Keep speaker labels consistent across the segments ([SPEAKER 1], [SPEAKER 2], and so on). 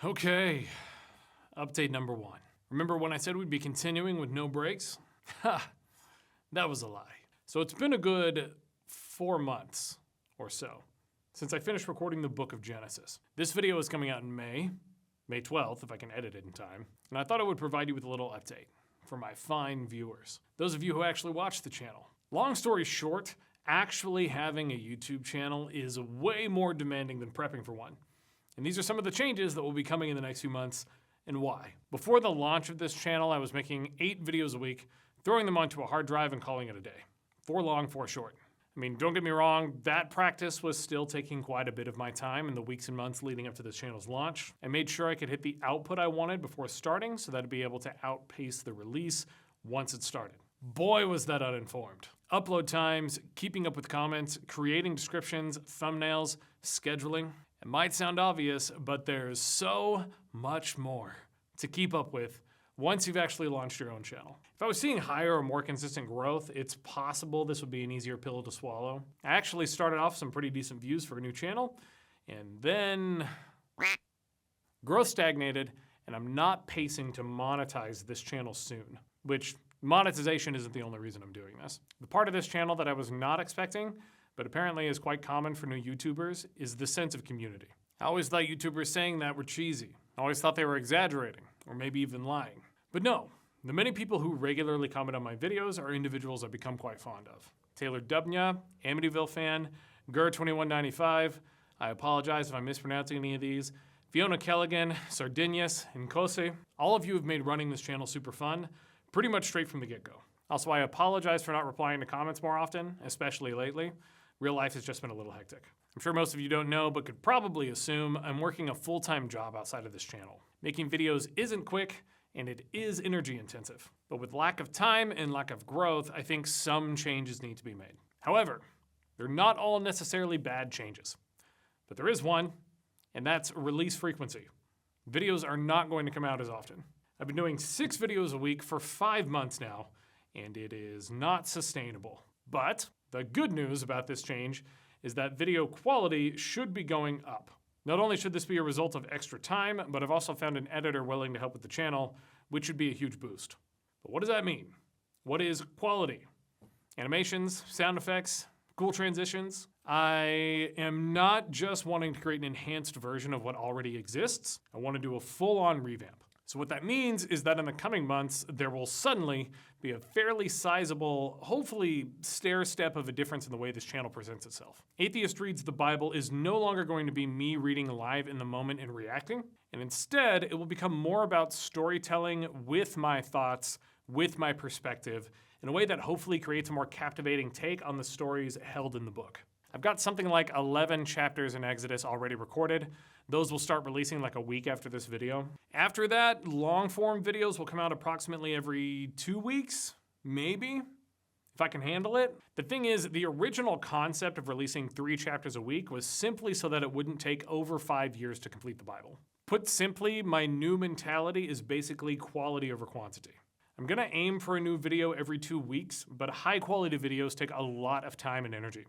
[SPEAKER 1] Okay, update number 1. Remember when I said we'd be continuing with no breaks? Ha, that was a lie. So it's been a good 4 months or so since I finished recording the book of Genesis. This video is coming out in May 12th, if I can edit it in time, and I thought I would provide you with a little update for my fine viewers, those of you who actually watch the channel. Long story short, actually having a YouTube channel is way more demanding than prepping for one. And these are some of the changes that will be coming in the next few months and why. Before the launch of this channel, I was making 8 videos a week, throwing them onto a hard drive and calling it a day. 4 long, 4 short. I mean, don't get me wrong, that practice was still taking quite a bit of my time in the weeks and months leading up to this channel's launch. I made sure I could hit the output I wanted before starting so that I'd be able to outpace the release once it started. Boy, was that uninformed. Upload times, keeping up with comments, creating descriptions, thumbnails, scheduling. It might sound obvious, but there's so much more to keep up with once you've actually launched your own channel. If I was seeing higher or more consistent growth, it's possible this would be an easier pill to swallow. I actually started off some pretty decent views for a new channel, and then growth stagnated, and I'm not pacing to monetize this channel soon, which monetization isn't the only reason I'm doing this. The part of this channel that I was not expecting, but apparently is quite common for new YouTubers, is the sense of community. I always thought YouTubers saying that were cheesy. I always thought they were exaggerating, or maybe even lying. But no, the many people who regularly comment on my videos are individuals I've become quite fond of. Taylor Dubnya, Amityville fan, Gur2195, I apologize if I'm mispronouncing any of these, Fiona Kelligan, Sardinius, and Kose. All of you have made running this channel super fun, pretty much straight from the get-go. Also, I apologize for not replying to comments more often, especially lately. Real life has just been a little hectic. I'm sure most of you don't know, but could probably assume I'm working a full-time job outside of this channel. Making videos isn't quick, and it is energy intensive. But with lack of time and lack of growth, I think some changes need to be made. However, they're not all necessarily bad changes. But there is one, and that's release frequency. Videos are not going to come out as often. I've been doing 6 videos a week for 5 months now, and it is not sustainable. But the good news about this change is that video quality should be going up. Not only should this be a result of extra time, but I've also found an editor willing to help with the channel, which should be a huge boost. But what does that mean? What is quality? Animations, sound effects, cool transitions? I am not just wanting to create an enhanced version of what already exists. I want to do a full-on revamp. So what that means is that in the coming months, there will suddenly be a fairly sizable, hopefully stair-step of a difference in the way this channel presents itself. Atheist Reads the Bible is no longer going to be me reading live in the moment and reacting, and instead it will become more about storytelling with my thoughts, with my perspective, in a way that hopefully creates a more captivating take on the stories held in the book. I've got something like 11 chapters in Exodus already recorded. Those will start releasing like a week after this video. After that, long-form videos will come out approximately every 2 weeks, maybe, if I can handle it. The thing is, the original concept of releasing 3 chapters a week was simply so that it wouldn't take over 5 years to complete the Bible. Put simply, my new mentality is basically quality over quantity. I'm gonna aim for a new video every 2 weeks, but high-quality videos take a lot of time and energy.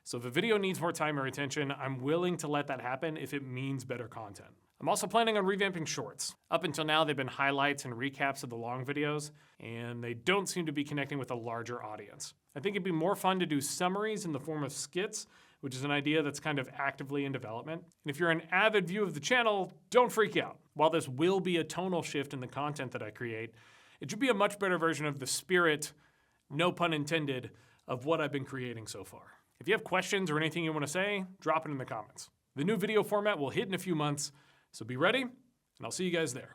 [SPEAKER 1] So if a video needs more time or attention, I'm willing to let that happen if it means better content. I'm also planning on revamping shorts. Up until now, they've been highlights and recaps of the long videos, and they don't seem to be connecting with a larger audience. I think it'd be more fun to do summaries in the form of skits, which is an idea that's kind of actively in development. And if you're an avid viewer of the channel, don't freak out. While this will be a tonal shift in the content that I create, it should be a much better version of the spirit, no pun intended, of what I've been creating so far. If you have questions or anything you want to say, drop it in the comments. The new video format will hit in a few months, so be ready, and I'll see you guys there.